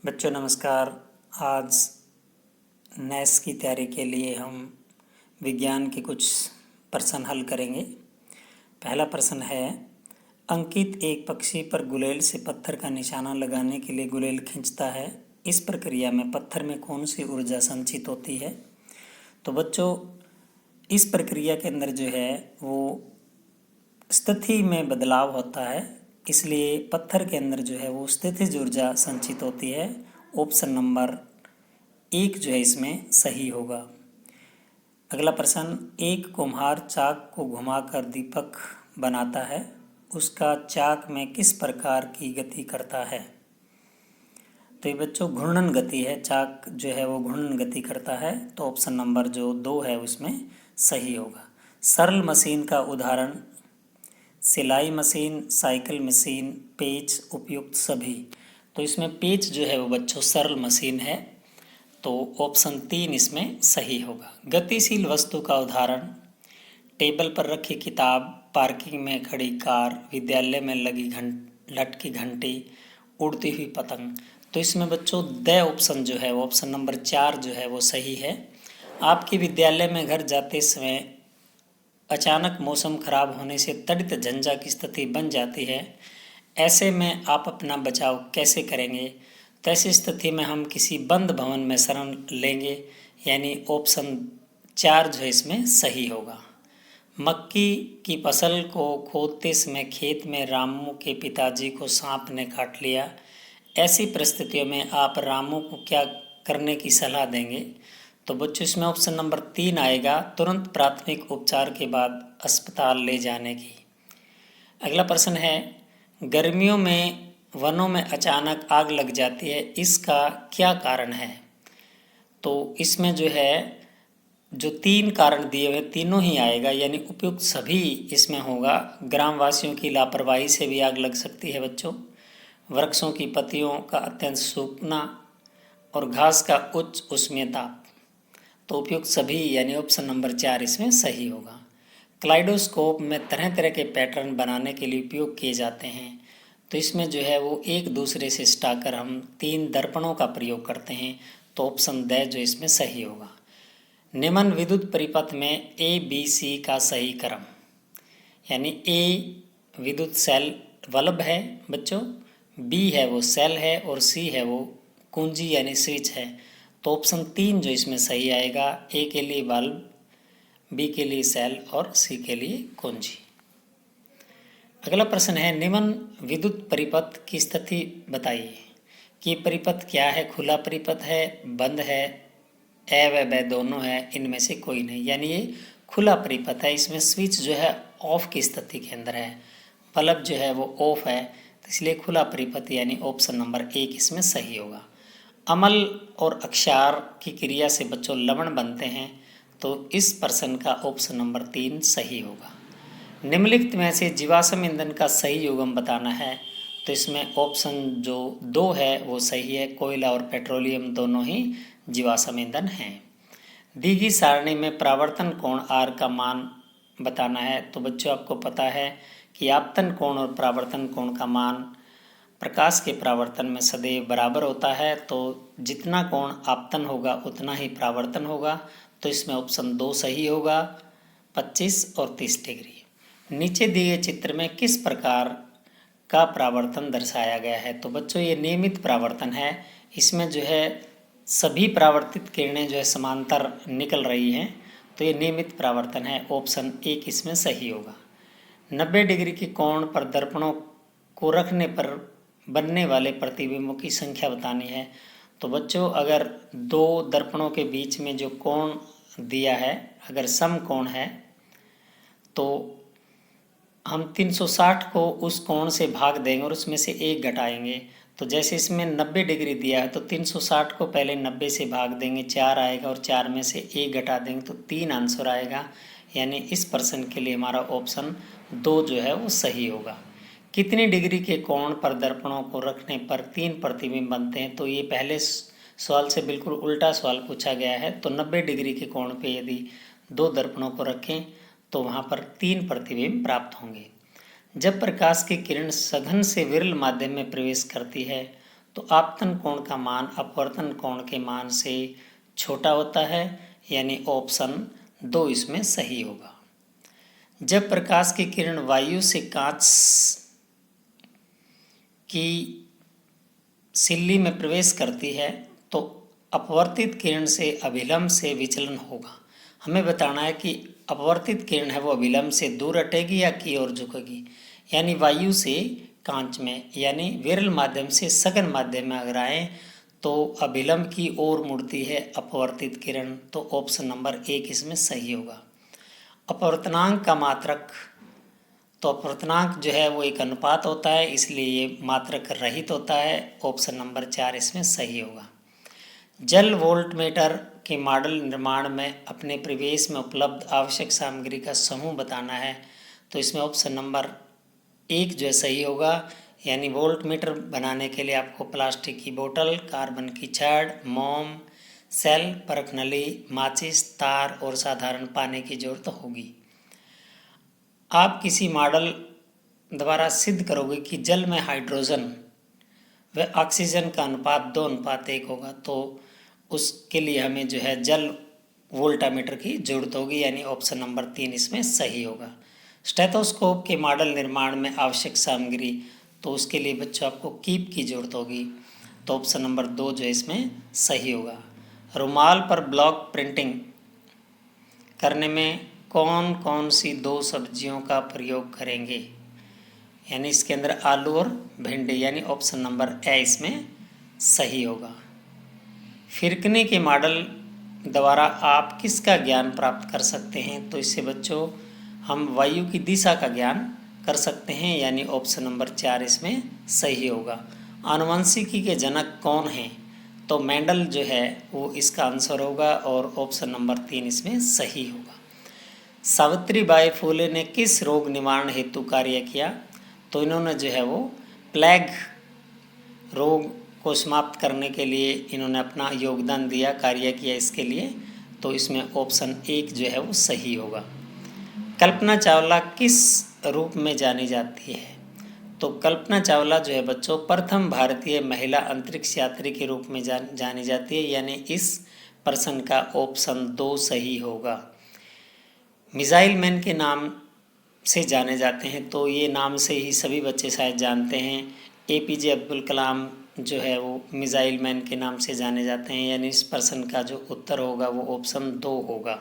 बच्चों नमस्कार। आज नेस की तैयारी के लिए हम विज्ञान के कुछ प्रश्न हल करेंगे। पहला प्रश्न है, अंकित एक पक्षी पर गुलेल से पत्थर का निशाना लगाने के लिए गुलेल खींचता है। इस प्रक्रिया में पत्थर में कौन सी ऊर्जा संचित होती है? तो बच्चों, इस प्रक्रिया के अंदर जो है वो स्थिति में बदलाव होता है, इसलिए पत्थर के अंदर जो है वो स्थितिज ऊर्जा संचित होती है। ऑप्शन नंबर 1 जो है इसमें सही होगा। अगला प्रश्न, एक कुम्हार चाक को घुमाकर दीपक बनाता है, उसका चाक में किस प्रकार की गति करता है? तो ये बच्चों घूर्णन गति है, चाक जो है वो घूर्णन गति करता है। तो ऑप्शन नंबर जो 2 है उसमें सही होगा। सरल मशीन का उदाहरण सिलाई मशीन, साइकिल मशीन, पेच, उपयुक्त सभी। तो इसमें पेच जो है वो बच्चों सरल मशीन है, तो ऑप्शन 3 इसमें सही होगा। गतिशील वस्तु का उदाहरण टेबल पर रखी किताब, पार्किंग में खड़ी कार, विद्यालय में लगी लटकी घंटी, उड़ती हुई पतंग। तो इसमें बच्चों द ऑप्शन जो है वो ऑप्शन नंबर 4 जो है वो सही है। आपके विद्यालय में घर जाते समय अचानक मौसम खराब होने से तड़ित झंझा की स्थिति बन जाती है, ऐसे में आप अपना बचाव कैसे करेंगे? तो ऐसी स्थिति में हम किसी बंद भवन में शरण लेंगे, यानी ऑप्शन 4 जो है इसमें सही होगा। मक्की की फसल को खोदते समय खेत में रामू के पिताजी को सांप ने काट लिया। ऐसी परिस्थितियों में आप रामू को क्या करने की सलाह देंगे? तो बच्चों इसमें ऑप्शन नंबर 3 आएगा, तुरंत प्राथमिक उपचार के बाद अस्पताल ले जाने की। अगला प्रश्न है, गर्मियों में वनों में अचानक आग लग जाती है, इसका क्या कारण है? तो इसमें जो है जो 3 कारण दिए हुए तीनों ही आएगा, यानी उपयुक्त सभी इसमें होगा। ग्रामवासियों की लापरवाही से भी आग लग सकती है बच्चों, वृक्षों की पत्तियों का अत्यंत सूखना और घास का उच्च उष्मीय ताप। तो उपयुक्त सभी यानी ऑप्शन नंबर 4 इसमें सही होगा। क्लाइडोस्कोप में तरह तरह के पैटर्न बनाने के लिए उपयोग किए जाते हैं, तो इसमें जो है वो एक दूसरे से सटाकर हम 3 दर्पणों का प्रयोग करते हैं, तो ऑप्शन द जो इसमें सही होगा। निम्न विद्युत परिपथ में ए बी सी का सही क्रम, यानी ए विद्युत सेल बल्ब है बच्चों, बी है वो सेल है और सी है वो कुंजी यानी स्विच है। तो ऑप्शन 3 जो इसमें सही आएगा, ए के लिए बल्ब, बी के लिए सेल और सी के लिए कुंजी। अगला प्रश्न है, निम्न विद्युत परिपथ की स्थिति बताइए कि परिपथ क्या है? खुला परिपथ है, बंद है, ए व ब दोनों है, इनमें से कोई नहीं, यानी ये खुला परिपथ है। इसमें स्विच जो है ऑफ की स्थिति के अंदर है, बल्ब जो है वो ऑफ है, तो इसलिए खुला परिपथ यानी ऑप्शन नंबर 1 इसमें सही होगा। अम्ल और अक्षार की क्रिया से बच्चों लवण बनते हैं, तो इस प्रश्न का ऑप्शन नंबर 3 सही होगा। निम्नलिखित में से जीवाश्म ईंधन का सही युग्म बताना है, तो इसमें ऑप्शन जो 2 है वो सही है। कोयला और पेट्रोलियम दोनों ही जीवाश्म ईंधन हैं। दी गई सारणी में परावर्तन कोण आर का मान बताना है, तो बच्चों आपको पता है कि आपतन कोण और परावर्तन कोण का मान प्रकाश के परावर्तन में सदैव बराबर होता है, तो जितना कोण आपतन होगा उतना ही परावर्तन होगा, तो इसमें ऑप्शन 2 सही होगा, 25 और 30 डिग्री। नीचे दिए चित्र में किस प्रकार का परावर्तन दर्शाया गया है? तो बच्चों ये नियमित परावर्तन है, इसमें जो है सभी परावर्तित किरणें जो है समांतर निकल रही हैं, तो ये नियमित परावर्तन है, ऑप्शन 1 इसमें सही होगा। 90 डिग्री के कोण पर दर्पणों को रखने पर बनने वाले प्रतिबिंबों की संख्या बतानी है, तो बच्चों अगर 2 दर्पणों के बीच में जो कोण दिया है अगर सम कोण है, तो हम 360 को उस कोण से भाग देंगे और उसमें से 1 घटाएंगे। तो जैसे इसमें 90 डिग्री दिया है, तो 360 को पहले 90 से भाग देंगे, 4 आएगा और 4 में से 1 घटा देंगे तो 3 आंसर आएगा, यानी इस प्रश्न के लिए हमारा ऑप्शन 2 जो है वो सही होगा। कितनी डिग्री के कोण पर दर्पणों को रखने पर 3 प्रतिबिंब बनते हैं? तो ये पहले सवाल से बिल्कुल उल्टा सवाल पूछा गया है। तो 90 डिग्री के कोण पे यदि 2 दर्पणों को रखें तो वहाँ पर 3 प्रतिबिंब प्राप्त होंगे। जब प्रकाश की किरण सघन से विरल माध्यम में प्रवेश करती है तो आपतन कोण का मान अपवर्तन कोण के मान से छोटा होता है, यानी ऑप्शन 2 इसमें सही होगा। जब प्रकाश की किरण वायु से कांच की सिल्ली में प्रवेश करती है तो अपवर्तित किरण से अभिलंब से विचलन होगा। हमें बताना है कि अपवर्तित किरण है वो अभिलंब से दूर हटेगी या की ओर झुकेगी। यानी वायु से कांच में यानी विरल माध्यम से सघन माध्यम में अगर आए तो अभिलंब की ओर मुड़ती है अपवर्तित किरण, तो ऑप्शन नंबर 1 इसमें सही होगा। अपवर्तनांक का मात्रक, तो अपवर्तनांक जो है वो एक अनुपात होता है, इसलिए ये मात्रक रहित होता है। ऑप्शन नंबर 4 इसमें सही होगा। जल वोल्टमीटर के मॉडल निर्माण में अपने परिवेश में उपलब्ध आवश्यक सामग्री का समूह बताना है, तो इसमें ऑप्शन नंबर 1 जो है सही होगा। यानी वोल्टमीटर बनाने के लिए आपको प्लास्टिक की बोतल, कार्बन की छड़, मोम, सेल, परख नली, माचिस, तार और साधारण पानी की जरूरत होगी। आप किसी मॉडल द्वारा सिद्ध करोगे कि जल में हाइड्रोजन व ऑक्सीजन का अनुपात 2:1 होगा, तो उसके लिए हमें जो है जल वोल्टामीटर की जरूरत होगी, यानी ऑप्शन नंबर 3 इसमें सही होगा। स्टेथोस्कोप के मॉडल निर्माण में आवश्यक सामग्री, तो उसके लिए बच्चों आपको कीप की जरूरत होगी, तो ऑप्शन नंबर 2 जो है इसमें सही होगा। रुमाल पर ब्लॉक प्रिंटिंग करने में कौन कौन सी 2 सब्जियों का प्रयोग करेंगे, यानी इसके अंदर आलू और भिंडी, यानी ऑप्शन नंबर ए इसमें सही होगा। फिरकने के मॉडल द्वारा आप किसका ज्ञान प्राप्त कर सकते हैं, तो इससे बच्चों हम वायु की दिशा का ज्ञान कर सकते हैं, यानी ऑप्शन नंबर 4 इसमें सही होगा। आनुवंशिकी के जनक कौन हैं, तो मेंडल जो है वो इसका आंसर होगा और ऑप्शन नंबर 3 इसमें सही होगा। सावित्रीबाई फुले ने किस रोग निवारण हेतु कार्य किया, तो इन्होंने जो है वो प्लेग रोग को समाप्त करने के लिए इन्होंने अपना योगदान दिया, कार्य किया इसके लिए, तो इसमें ऑप्शन 1 जो है वो सही होगा। कल्पना चावला किस रूप में जानी जाती है, तो कल्पना चावला जो है बच्चों प्रथम भारतीय महिला अंतरिक्ष यात्री के रूप में जानी जाती है, यानी इस प्रश्न का ऑप्शन 2 सही होगा। मिसाइल मैन के नाम से जाने जाते हैं, तो ये नाम से ही सभी बच्चे शायद जानते हैं। APJ अब्दुल कलाम जो है वो मिसाइल मैन के नाम से जाने जाते हैं, यानी इस प्रश्न का जो उत्तर होगा वो ऑप्शन 2 होगा।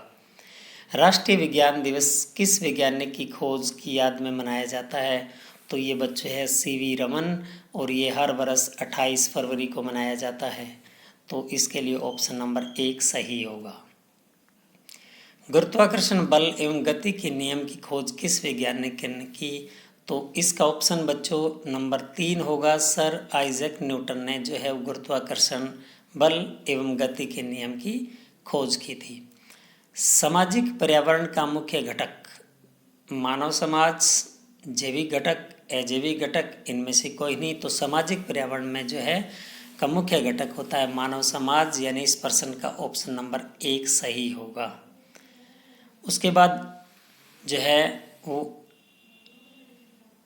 राष्ट्रीय विज्ञान दिवस किस वैज्ञानिक की खोज की याद में मनाया जाता है, तो ये बच्चे हैं CV रमन, और ये हर वर्ष 28 फरवरी को मनाया जाता है, तो इसके लिए ऑप्शन नंबर 1 सही होगा। गुरुत्वाकर्षण बल एवं गति के नियम की खोज किस वैज्ञानिक ने की, तो इसका ऑप्शन बच्चों नंबर 3 होगा। सर आइजैक न्यूटन ने जो है गुरुत्वाकर्षण बल एवं गति के नियम की खोज की थी। सामाजिक पर्यावरण का मुख्य घटक मानव समाज, जैविक घटक, अजैविक घटक, इनमें से कोई नहीं, तो सामाजिक पर्यावरण में जो है का मुख्य घटक होता है मानव समाज, यानी इस प्रश्न का ऑप्शन नंबर 1 सही होगा। उसके बाद जो है वो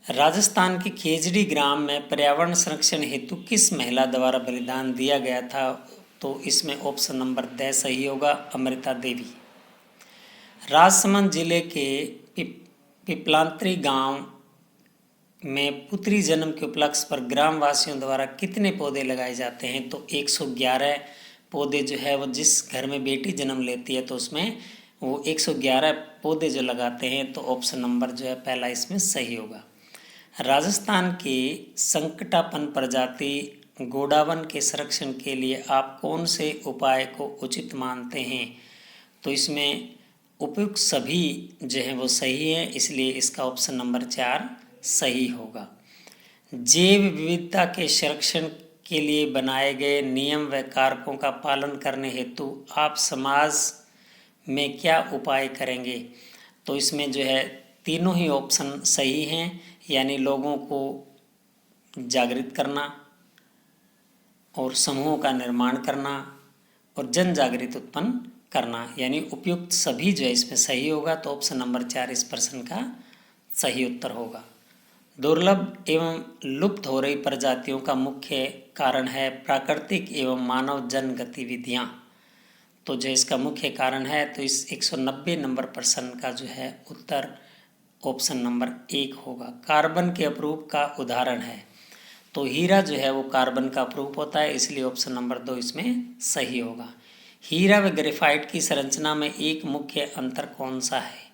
राजस्थान के खेजड़ी ग्राम में पर्यावरण संरक्षण हेतु किस महिला द्वारा बलिदान दिया गया था, तो इसमें ऑप्शन नंबर 2 सही होगा, अमृता देवी। राजसमंद जिले के पिपलांतरी गांव में पुत्री जन्म के उपलक्ष्य पर ग्राम वासियों द्वारा कितने पौधे लगाए जाते हैं, तो 111 पौधे जो है वो जिस घर में बेटी जन्म लेती है तो उसमें वो 111 पौधे जो लगाते हैं, तो ऑप्शन नंबर जो है पहला इसमें सही होगा। राजस्थान के संकटापन प्रजाति गोडावन के संरक्षण के लिए आप कौन से उपाय को उचित मानते हैं, तो इसमें उपयुक्त सभी जो है वो सही है, इसलिए इसका ऑप्शन नंबर 4 सही होगा। जैव विविधता के संरक्षण के लिए बनाए गए नियम व कारकों का पालन करने हेतु आप समाज में क्या उपाय करेंगे, तो इसमें जो है तीनों ही ऑप्शन सही हैं, यानी लोगों को जागृत करना और समूहों का निर्माण करना और जन जागृति उत्पन्न करना, यानी उपयुक्त सभी जो है इसमें सही होगा, तो ऑप्शन नंबर 4 इस प्रश्न का सही उत्तर होगा। दुर्लभ एवं लुप्त हो रही प्रजातियों का मुख्य कारण है प्राकृतिक एवं मानव जन गतिविधियाँ। तो जो इसका मुख्य कारण है, तो इस 190 नंबर प्रश्न का जो है उत्तर ऑप्शन नंबर 1 होगा। कार्बन के अपरूप का उदाहरण है, तो हीरा जो है वो कार्बन का अपरूप होता है, इसलिए ऑप्शन नंबर 2 इसमें सही होगा। हीरा व ग्रेफाइट की संरचना में एक मुख्य अंतर कौन सा है?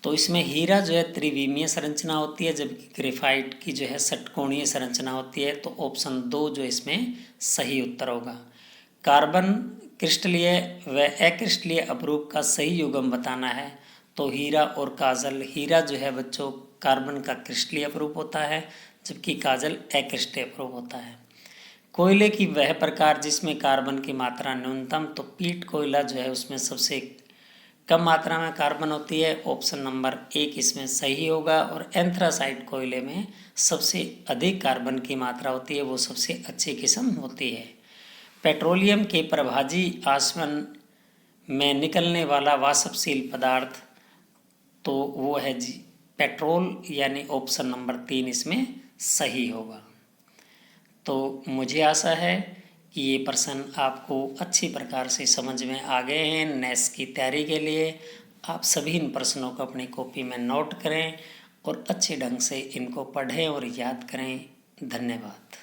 तो इसमें हीरा जो है त्रिविमीय संरचना होती है, जबकि ग्रेफाइट की जो है षटकोणीय संरचना होती है, तो ऑप्शन 2 जो इसमें सही उत्तर होगा। कार्बन क्रिस्टलीय व अक्रिस्टलीय अपरूप का सही युग्म बताना है, तो हीरा और काजल। हीरा जो है बच्चों कार्बन का क्रिस्टलीय अपरूप होता है, जबकि काजल अक्रिस्टलीय अपरूप होता है। कोयले की वह प्रकार जिसमें कार्बन की मात्रा न्यूनतम, तो पीट कोयला जो है उसमें सबसे कम मात्रा में कार्बन होती है, ऑप्शन नंबर 1 इसमें सही होगा। और एंथ्रासाइट कोयले में सबसे अधिक कार्बन की मात्रा होती है, वो सबसे अच्छी किस्म होती है। पेट्रोलियम के प्रभाजी आसवन में निकलने वाला वाष्पशील पदार्थ, तो वो है जी पेट्रोल, यानी ऑप्शन नंबर 3 इसमें सही होगा। तो मुझे आशा है कि ये प्रश्न आपको अच्छी प्रकार से समझ में आ गए हैं। नेस की तैयारी के लिए आप सभी इन प्रश्नों को अपनी कॉपी में नोट करें और अच्छे ढंग से इनको पढ़ें और याद करें। धन्यवाद।